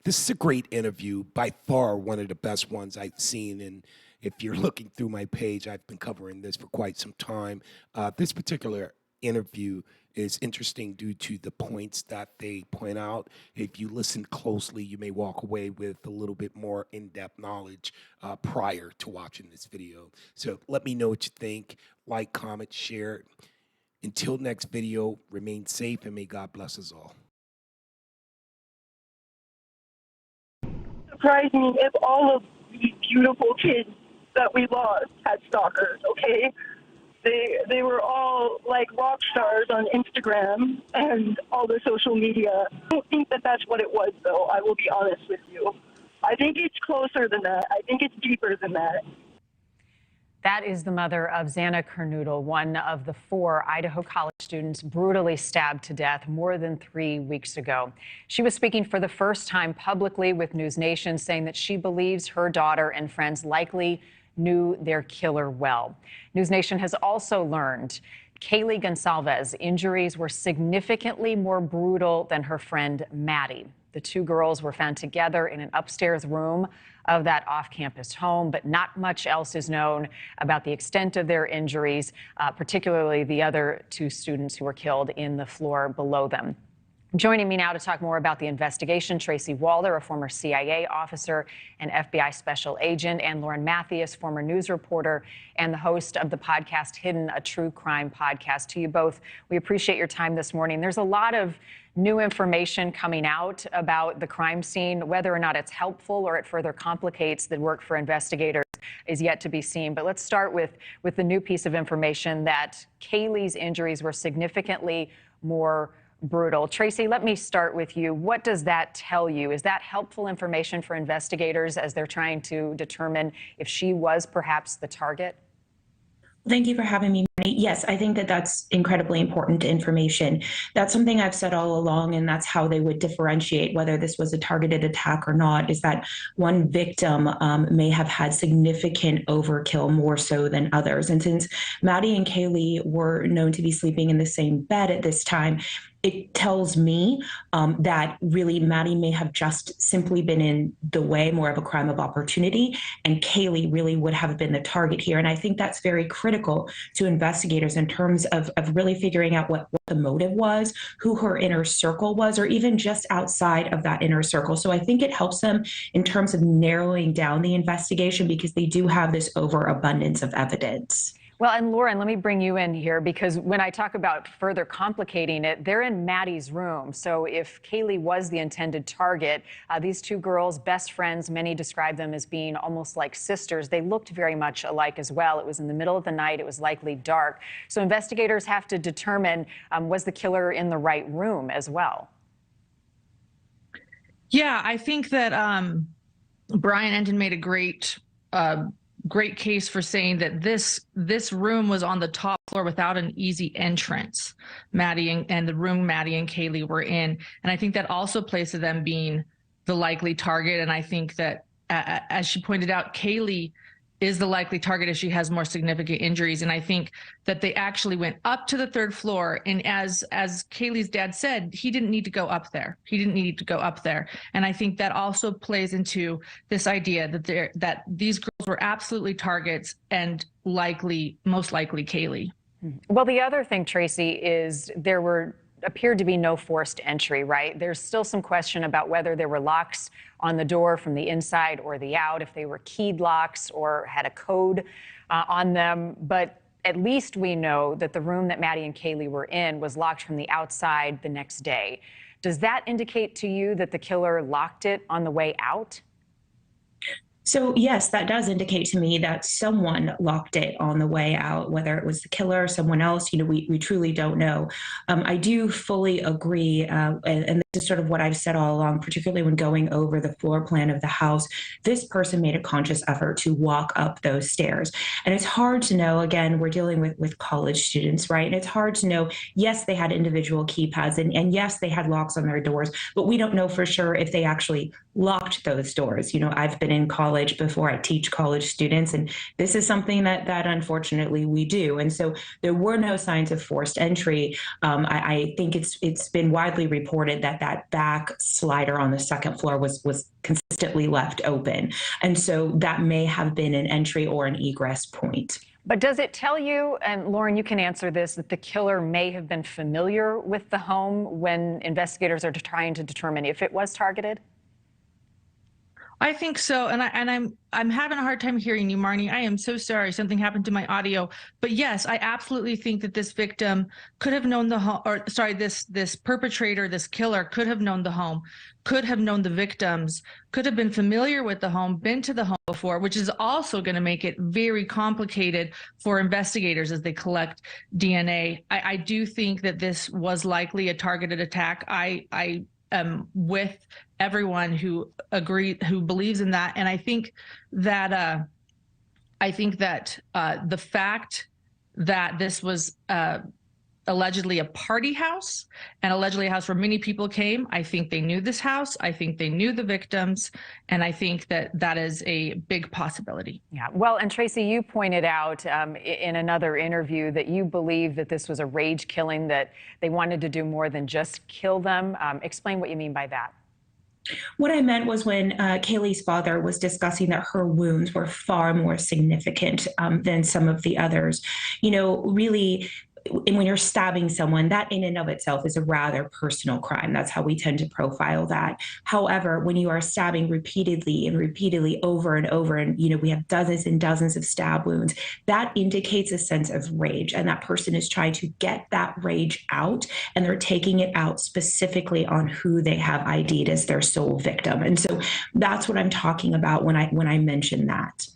This is a great interview, by far one of the best ones I've seen. And if you're looking through my page, I've been covering this for quite some time. This particular interview is interesting due to the points that they point out. If you listen closely, you may walk away with a little bit more in-depth knowledge prior to watching this video. So let me know what you think. Like, comment, share. Until next video, remain safe and may God bless us all. Surprise me if all of these beautiful kids that we lost had stalkers, okay? They were all like rock stars on Instagram and all the social media. I don't think that that's what it was, though. I will be honest with you. I think it's closer than that. I think it's deeper than that. That is the mother of Xana Kernodle, one of the 4 Idaho college students brutally stabbed to death more than 3 weeks ago. She was speaking for the first time publicly with News Nation, saying that she believes her daughter and friends likely knew their killer well. News Nation has also learned Kaylee Goncalves' injuries were significantly more brutal than her friend Maddie. The 2 girls were found together in an upstairs room of that off-campus home, but not much else is known about the extent of their injuries, particularly the other 2 students who were killed in the floor below them. Joining me now to talk more about the investigation, Tracy Walder, a former CIA officer and FBI special agent, and Lauren Mathias, former news reporter and the host of the podcast Hidden, a true crime podcast. To you both, we appreciate your time this morning. There's a lot of new information coming out about the crime scene. Whether or not it's helpful or it further complicates the work for investigators is yet to be seen. But let's start with the new piece of information that Kaylee's injuries were significantly more brutal. Tracy, let me start with you. What does that tell you? Is that helpful information for investigators as they're trying to determine if she was perhaps the target? Thank you for having me, Marty. Yes, I think that that's incredibly important information. That's something I've said all along, and that's how they would differentiate whether this was a targeted attack or not, is that one victim may have had significant overkill more so than others. And since Maddie and Kaylee were known to be sleeping in the same bed at this time, it tells me that really Maddie may have just simply been in the way, more of a crime of opportunity, and Kaylee really would have been the target here. And I think that's very critical to investigators in terms of really figuring out what the motive was, who her inner circle was, or even just outside of that inner circle. So I think it helps them in terms of narrowing down the investigation because they do have this overabundance of evidence. Well, and Lauren, let me bring you in here because when I talk about further complicating it, they're in Maddie's room. So if Kaylee was the intended target, these 2 girls, best friends, many describe them as being almost like sisters. They looked very much alike as well. It was in the middle of the night. It was likely dark. So investigators have to determine, was the killer in the right room as well? Yeah, I think that Brian Enton made a great case for saying that this room was on the top floor without an easy entrance. Maddie and the room Maddie and Kaylee were in. And I think that also plays to them being the likely target. And I think that, as she pointed out, Kaylee is the likely target if she has more significant injuries. And I think that they actually went up to the 3rd floor. And as Kaylee's dad said, he didn't need to go up there. He didn't need to go up there. And I think that also plays into this idea that these girls were absolutely targets and most likely Kaylee. Well, the other thing, Tracy, is there appeared to be no forced entry, right? There's still some question about whether there were locks on the door from the inside or the out, if they were keyed locks or had a code on them. But at least we know that the room that Maddie and Kaylee were in was locked from the outside the next day. Does that indicate to you that the killer locked it on the way out? So yes, that does indicate to me that someone locked it on the way out, whether it was the killer or someone else. We truly don't know. I do fully agree, and this is sort of what I've said all along, particularly when going over the floor plan of the house. This person made a conscious effort to walk up those stairs. And it's hard to know, again, we're dealing with college students, right? And it's hard to know, yes, they had individual keypads, and yes, they had locks on their doors, but we don't know for sure if they actually locked those doors. I've been in college college before I teach college students. And this is something that unfortunately we do. And so there were no signs of forced entry. I think it's been widely reported that back slider on the second floor was consistently left open. And so that may have been an entry or an egress point. But does it tell you, and Lauren, you can answer this, that the killer may have been familiar with the home when investigators are trying to determine if it was targeted? I think so, and I'm having a hard time hearing you, Marnie. I am so sorry. Something happened to my audio. But yes, I absolutely think that this victim could have known the home, or sorry, this perpetrator, this killer could have known the home, could have known the victims, could have been familiar with the home, been to the home before, which is also going to make it very complicated for investigators as they collect DNA. I do think that this was likely a targeted attack. I with everyone who believes in that, and I think that the fact that this was allegedly a party house and allegedly a house where many people came, I think they knew this house. I think they knew the victims, and I think that is a big possibility. Yeah. Well, and Tracy, you pointed out in another interview that you believe that this was a rage killing, that they wanted to do more than just kill them. Explain what you mean by that. What I meant was when Kaylee's father was discussing that her wounds were far more significant than some of the others. You know, really, when you're stabbing someone, that in and of itself is a rather personal crime. That's how we tend to profile that. However, when you are stabbing repeatedly and repeatedly over and over, and we have dozens and dozens of stab wounds, that indicates a sense of rage. And that person is trying to get that rage out, and they're taking it out specifically on who they have ID'd as their sole victim. And so that's what I'm talking about when I mention that.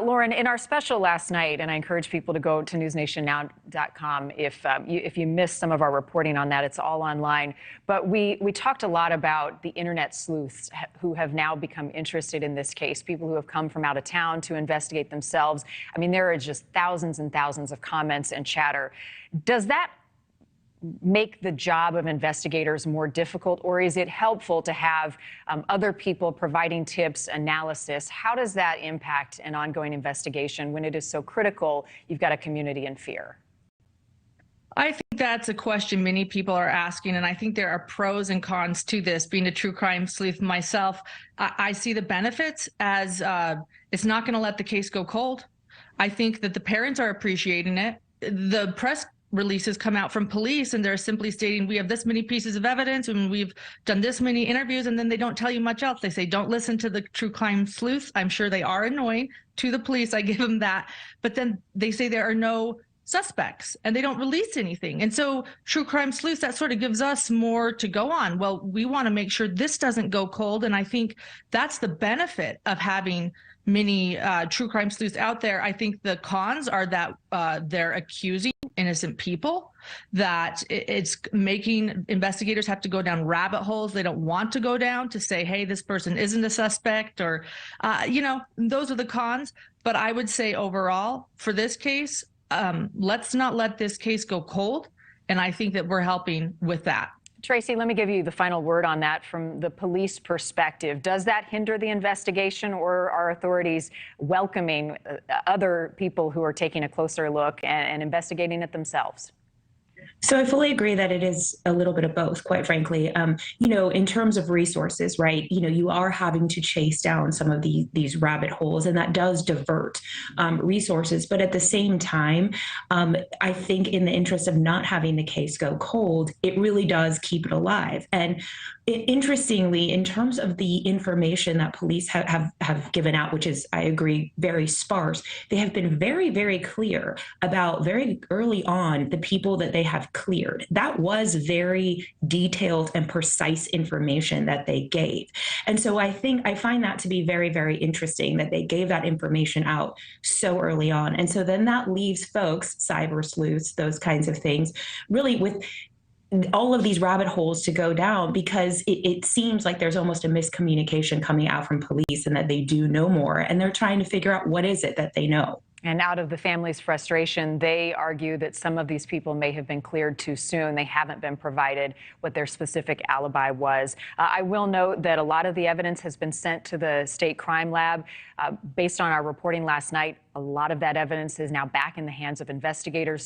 Lauren, in our special last night, and I encourage people to go to newsnationnow.com if you missed some of our reporting on that, it's all online. But we talked a lot about the internet sleuths who have now become interested in this case, people who have come from out of town to investigate themselves. I mean, there are just thousands and thousands of comments and chatter. Does that make the job of investigators more difficult, or is it helpful to have other people providing tips, analysis? How does that impact an ongoing investigation when it is so critical you've got a community in fear? I think that's a question many people are asking, and I think there are pros and cons to this. Being a true crime sleuth myself, I see the benefits as it's not going to let the case go cold. I think that the parents are appreciating it. The press releases come out from police, and they're simply stating, we have this many pieces of evidence, and we've done this many interviews, and then they don't tell you much else. They say, don't listen to the true crime sleuths. I'm sure they are annoying to the police. I give them that. But then they say there are no suspects, and they don't release anything. And so true crime sleuths, that sort of gives us more to go on. Well, we want to make sure this doesn't go cold. And I think that's the benefit of having many true crime sleuths out there. I think the cons are that they're accusing innocent people, that it's making investigators have to go down rabbit holes they don't want to go down to say, hey, this person isn't a suspect, or, those are the cons. But I would say overall, for this case, let's not let this case go cold. And I think that we're helping with that. Tracy, let me give you the final word on that from the police perspective. Does that hinder the investigation, or are authorities welcoming other people who are taking a closer look and investigating it themselves? So I fully agree that it is a little bit of both, quite frankly. In terms of resources, right, you are having to chase down some of these rabbit holes, and that does divert resources. But at the same time, I think in the interest of not having the case go cold, it really does keep it alive. And interestingly, in terms of the information that police have given out, which is, I agree, very sparse, they have been very, very clear about very early on the people that they have cleared. That was very detailed and precise information that they gave. And so I find that to be very, very interesting that they gave that information out so early on. And so then that leaves folks, cyber sleuths, those kinds of things, really with all of these rabbit holes to go down, because it seems like there's almost a miscommunication coming out from police, and that they do know more, and they're trying to figure out what is it that they know. And out of the family's frustration, they argue that some of these people may have been cleared too soon. They haven't been provided what their specific alibi was. I will note that a lot of the evidence has been sent to the state crime lab. Based on our reporting last night, a lot of that evidence is now back in the hands of investigators.